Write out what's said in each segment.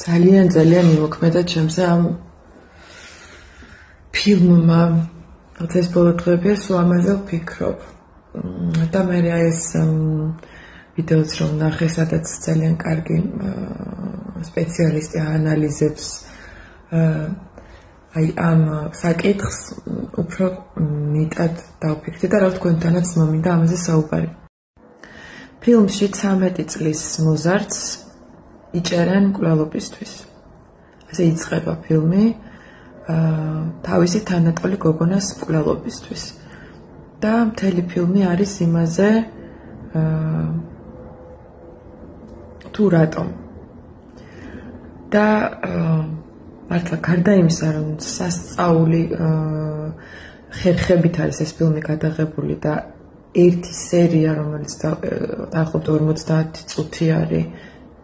ძალიან იმოქმედა ჩემზე ამ ფილმმა, რაც ეს ბოლო დღეებია სულ ამაზე ვფიქრობ. და მე ეს ვიდეოც რომ ნახე, სადაც ძალიან კარგი სპეციალისტი აანალიზებს აი ამ საკითხს, უფრო მეტად დავფიქრდი და რა თქვენთანაც მომინდა ამაზე საუბარი. ფილმში 13 წლის მოზარდს იჭერენ მკვლელობისთვის. ასე იწყება ფილმი თავისი თანატოლი გოგონას მკვლელობისთვის. და მთელი ფილმი არის იმაზე თუ რატომ. და მართლა გარდა იმისა, რომ სასწაული ხერხებით არის ეს ფილმი გადაღებული და ერთი სერია, რომელიც დაახლოებით 50 წუთი არის,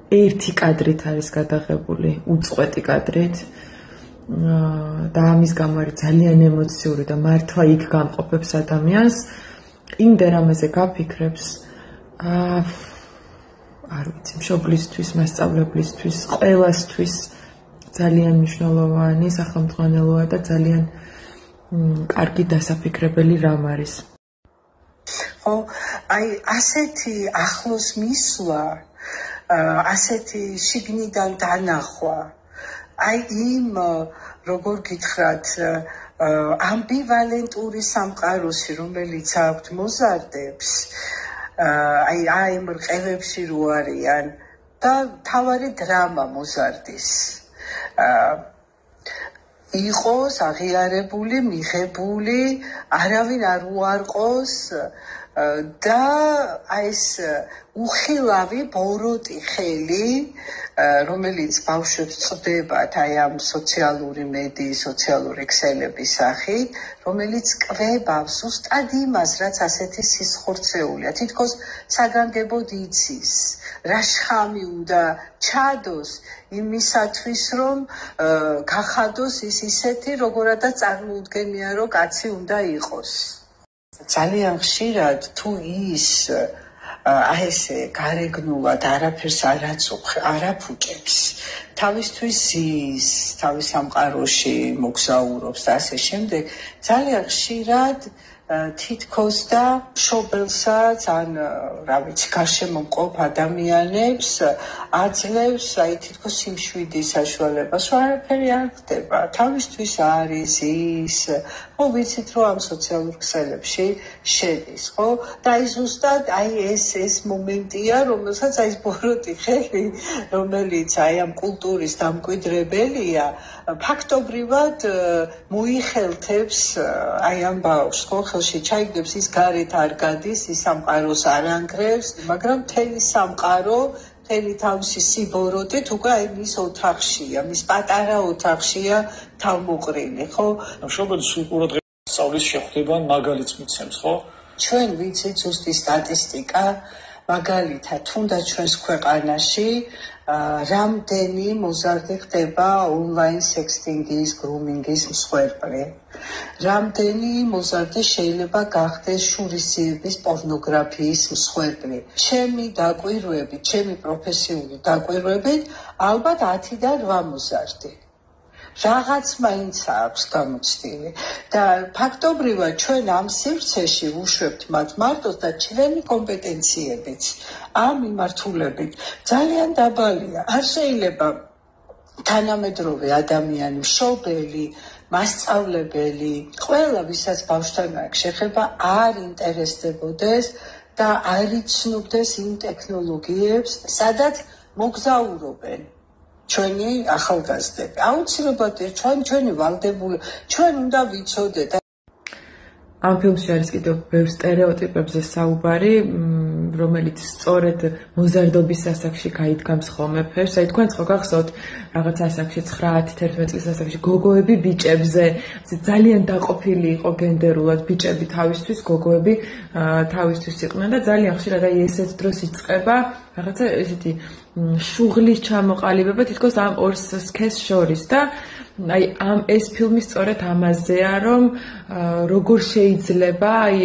ერთი კადრით არის გადაღებული, უწყვეტი კადრით. და ამის გამო არის ძალიან ემოციური და მართლა იქ გამყოფებს ადამიანს, იმდენ ამაზე გაფიქრებს, არ ვიცი, მშობლისთვის, მასწავლებლისთვის, ყველასთვის ძალიან მნიშვნელოვანი სახელმძღვანელოა და ძალიან კარგი დასაფიქრებელი რამ არის. ხო, აი ასეთი ახლოს მისვლა, ასეთი შიგნიდან დანახვა, აი იმ როგორ გითხრათ, ამბივალენტური სამყაროსი, რომელიც აქვთ მოზარდებს, აი ამ რყევებში რო არიან და თავარი დრამა მოზარდის. იყოს აღიარებული, მიღებული, არავინ არ უარყოს და ეს უხილავი ბოროტი ხელი, რომელიც ბავშვებს წდებათ აი ამ სოციალური მედიის, სოციალური ქსელების სახით, რომელიც კვებავს ზუსტად იმას, რაც ასეთი სისხორცეულია. თითქოს საგანგებოდ იცის, რა შხამი უნდა ჩადოს იმისათვის, რომ გახადოს ის ისეთი, როგორადაც წარმოუდგენია, რომ კაცი უნდა იყოს. ძალიან ხშირად თუ ის აი ესე გარეგნულად არაფერს არაფუჭებს, თავისთვის ის თავის სამყაროში მოგზაურობს და ასე შემდეგ, ძალიან ხშირად თითქოს და მშობელსაც ან რა ვიცი გარშემო მყოფ ადამიანებს აძლევს აი თითქოს სიმშვიდის საშუალებას, რომ არაფერი არ ხდება, თავისთვის არის ის, ხო ვიცით რომ ამ სოციალურ ქსელებში შედის, ხო? და აი ზუსტად აი ეს მომენტია, რომელსაც აი ეს ბოროტი ხელი, რომელიც აი ამ კულტურის დამკვიდრებელია, ფაქტობრივად მოიხელთებს აი ამ ბავშვს, ხო? ხელში ჩაიგდებს, ის გარეთ არ გადის, ის სამყაროს არ ანგრევს, მაგრამ მთელი სამყარო მთელი თავისი სიბოროტით უკვე აი მის ოთახშია, მის პატარა ოთახშია თავმოყრილი, ხო? მშობელი სულ ყურადღებას სწავლის შეხვდება მაგალითს მიცემს, ხო? ჩვენ ვიცით ზუსტი სტატისტიკა, მაგალითად, თუნდაც ჩვენს ქვეყანაში რამდენი მოზარდი ხდება ონლაინ სექსტინგის, გრუმინგის მსხვერპლი. რამდენი მოზარდი შეიძლება გახდეს შურისძიების, პორნოგრაფიის მსხვერპლი. ჩემი დაკვირვებით, ჩემი პროფესიული დაკვირვებით, ალბათ 10-დან 8 მოზარდი. რაღაც მაინც აქვს გამოცდილი და ფაქტობრივად ჩვენ ამ სივრცეში ვუშვებთ მათ მარტოს და ჩვენი კომპეტენციებიც ამ მიმართულებით ძალიან დაბალია. არ შეიძლება თანამედროვე ადამიანი, მშობელი, მასწავლებელი, ყველა ვისაც ბავშვთან აქვს შეხება, არ ინტერესდებოდეს და არ იცნობდეს იმ ტექნოლოგიებს, სადაც მოგზაურობენ ჩვენი ახალგაზრდები. აუცილებლად ჩვენი ვალდებული, ჩვენ უნდა ვიცოდეთ. ამ ფილმში არის კიდევ ბევრ სტერეოტიპებზე საუბარი, რომელიც სწორედ მოზარდობის ასაკში გაიდგამს ხოლმე ფერს. აი თქვენ ხო გახსოვთ რაღაც ასაკში 9-11 წლის ასაკში გოგოები ბიჭებზე ძალიან დაყოფილი იყო გენდერულად, ბიჭები თავისთვის, გოგოები თავისთვის იყვნენ და ძალიან ხშირად აი ესეთ დროს იწყება რაღაცა ესეთი შუღლის ჩამოყალიბება თითქოს ამ ორ სქესს შორის და აი ეს ფილმი სწორედ ამაზეა, რომ როგორ შეიძლება აი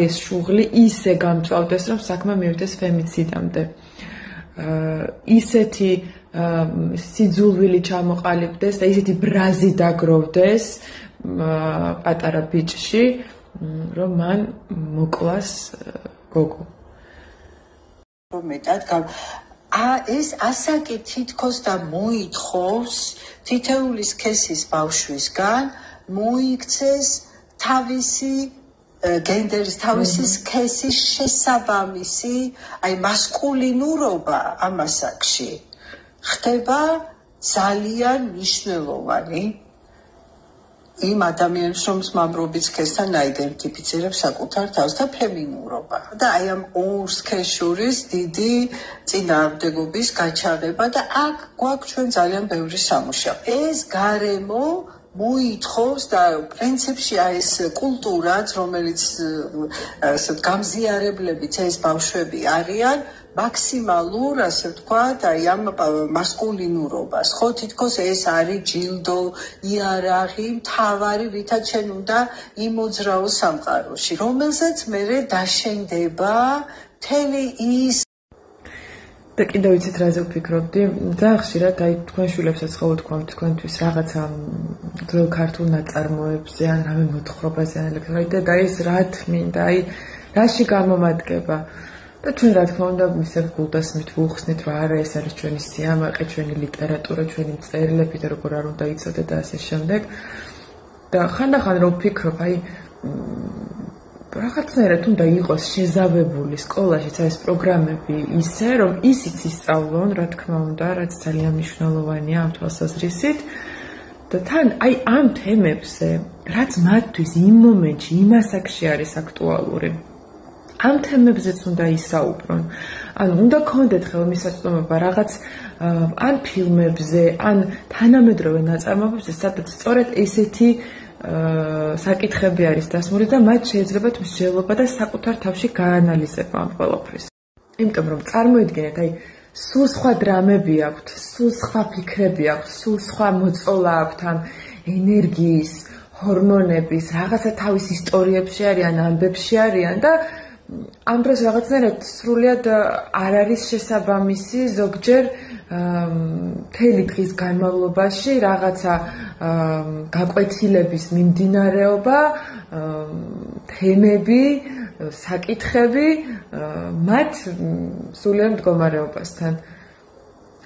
ეს შუღლი ისე გამწვავდეს, რომ საქმე მივიდეს ფემიციდამდე. ისეთი სიძულვილი ჩამოყალიბდეს და ისეთი ბრაზი დაგროვდეს პატარა ბიჭში, რომ მან მოკლას გოგო. მეტად ეს ასაკი თითქოს და მოითხოვს თითოეული სქესის ბავშვისგან მოიქცეს თავისი გენდერის თავისი სქესის შესაბამისი აი მასკულინურობა ამ ასაკში ხდება ძალიან მნიშვნელოვანი იმ ადამიანს რომ მამრობის სქესთან აიდენტიფიცირებს საკუთარ თავს და ფემინურობა და აი ამ ორ სქესს შორის დიდი წინააღმდეგობის გაჩაღება და აქ გვაქვს ჩვენ ძალიან ბევრი სამუშაო ეს გარემო მოითხოვს და პრინციპში აი ეს კულტურაც რომელიც ასეთ გამზიარებლებით ეს ბავშვები არიან მაქსიმალურ ასე ვთქვათ აი ამ მასკულინურობას ხო თითქოს ეს არის ჯილდო იარაღი მთავარი ვითაც შენ უნდა იმოძრაო სამყაროში რომელზეც მერე დაშენდება მთელი ის და კიდევ იცით რაზე ვფიქრობდი ძალიან ხშირად აი თქვენ შვილებსაც ხო ვთქვამთ თქვენთვის რაღაცა ძველ ქართულ ნაწარმოებზე ან რამე მოთხრობაზე ან ელექტრონიკა და ეს რა თმინდა აი რაში გამომადგება და ჩვენ რა თქმა უნდა მისებ გულდასმით ვუხსნით რა არა ეს არის ჩვენი სიამაყე ჩვენი ლიტერატურა ჩვენი მწერლები და როგორ არ უნდა იცოდე და ასე შემდეგ და ხანდახან რომ ვფიქრობ აი რაღაცნაირად უნდა იყოს შეზავებული სკოლაშიც ეს პროგრამები ისე რომ ისიც ისწავლონ რა თქმა უნდა რაც ძალიან მნიშვნელოვანია ამ თვალსაზრისით და თან აი ამ თემებზე რაც მათთვის იმ მომენტში იმ ასაკში არის აქტუალური ამ თემებზეც უნდა ისაუბრონ ან უნდა გქონდეთ ხელმისაწვდომობა რაღაც ან ფილმებზე ან თანამედროვე ნაწარმოებებზე სადაც სწორედ ესეთი საკითხები არის დასმული და მათ შეიძლებათ მსჯელობა და საკუთარ თავში გაანალიზება ამ ყველაფერს. იმიტომ რომ წარმოიდგინეთ, აი სულ სხვა დრამები აქვთ, სულ სხვა ფიქრები აქვთ, სულ სხვა მოწოლა აქვთ ამ ენერგიის, ჰორმონების, რაღაცა თავის ისტორიებში არიან, ამბებში არიან და ამ დროს რაღაცნაირად სრულიად არ არის შესაბამისი ზოგჯერ მთელი დღის განმავლობაში რაღაცა გაკვეთილების მიმდინარეობა, თემები, საკითხები მათ სულიერ მდგომარეობასთან.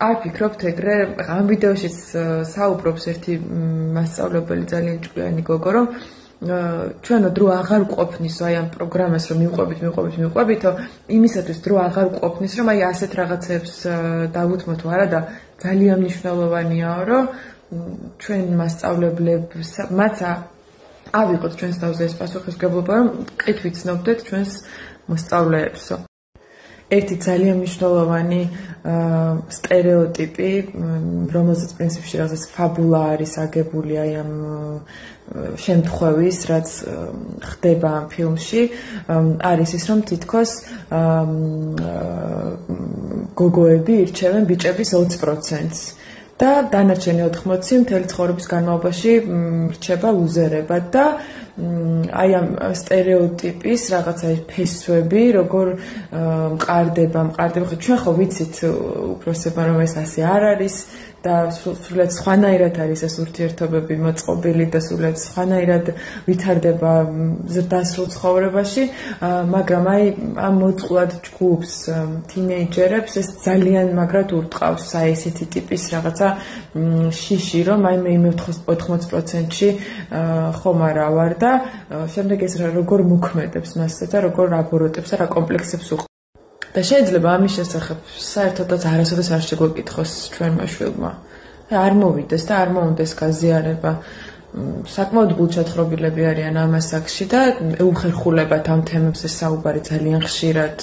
არ ფიქრობთ ეგრე ამ ვიდეოშიც საუბრობს ერთი მასწავლებელი ძალიან ჭკვიანი გოგო, რომ ჩვენო დრო აღარ ყოფნის აი ამ პროგრამას რომ მივყვებითო იმისათვის დრო აღარ ყოფნის რომ აი ასეთ რაღაცებს დავუთმოთ არა და ძალიან მნიშვნელოვანიაო რომ ჩვენ მასწავლებლებს მათ ავიღოთ ჩვენს თავზე ეს პასუხისმგებლობა რომ მყით ვიცნობდეთ ჩვენს მოსწავლეებსო ერთი ძალიან მნიშვნელოვანი სტერეოტიპი რომელზეც პრინციპში რაღაც ფაბულა არის აგებული აი ამ შემთხვევის რაც ხდება ამ ფილმში არის ის რომ თითქოს გოგოები ირჩევენ ბიჭების 20%-ს და დანარჩენი 80% მთელი ცხოვრების განმავლობაში რჩება ლუზერებად და აი ამ სტერეოტიპის რაღაცა ფესვები როგორ მყარდება ჩვენ ხო ვიცით უпроსება რომ ეს ასე არ არის და სულად სხვანაირად არის ეს ურთიერთობები მოწყობილი და სულად სხვანაირად ვითარდება ზრდასრულ ცხოვრებაში მაგრამ აი ამ მოწყვლად ჯგუფს თინეიჯერებს ეს ძალიან მაგრად ურტყავს აი ესეთი ტიპის რაღაცა შიში რომ აი მე 80%-ში ხომ არა ვარ და შემდეგ ეს როგორ მოქმედებს მასზე და როგორ აბოროტებს და რა კომპლექსებს უყურებს და შეიძლება ამის შესახებ საერთოდაც არასოდეს არ შეგვეკითხოს ჩვენმა შვილმა. არ მოვიდეს და არ მოუნდეს გაზიარება. საკმაოდ გულჩათხრობილები არიან ამ ასაკში და ეუხერხულებათ ამ თემებზე საუბარი ძალიან ხშირად,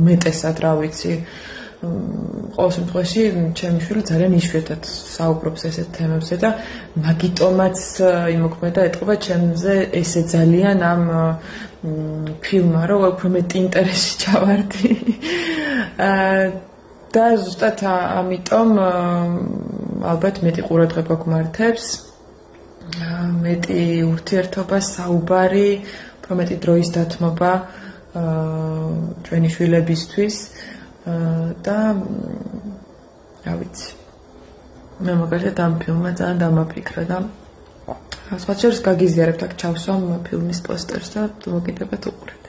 უმეტესად რა ვიცი. ყოველ შემთხვევაში ჩემი შვილი ძალიან იშვიათად საუბრობს ესეთ თემებზე და მაგიტომაც იმოქმედა ეტყობა ჩემზე ესე ძალიან ამ ფილმმა რომ უფრო მეტი ინტერესი ჩავარდი და ზუსტად ამიტომ ალბათ მეტი ყურადღება გვმართებს მეტი ურთიერთობა საუბარი უფრო მეტი დროის დათმობა ჩვენი შვილებისთვის და რა ვიცი მე მაგალითად ამ ფილმმა ძალიან დამაფიქრა და სხვა შორის გაგიზიარებთ აქ ჩავსვამ ფილმის პოსტერს და მოგიდებათ უყურეთ.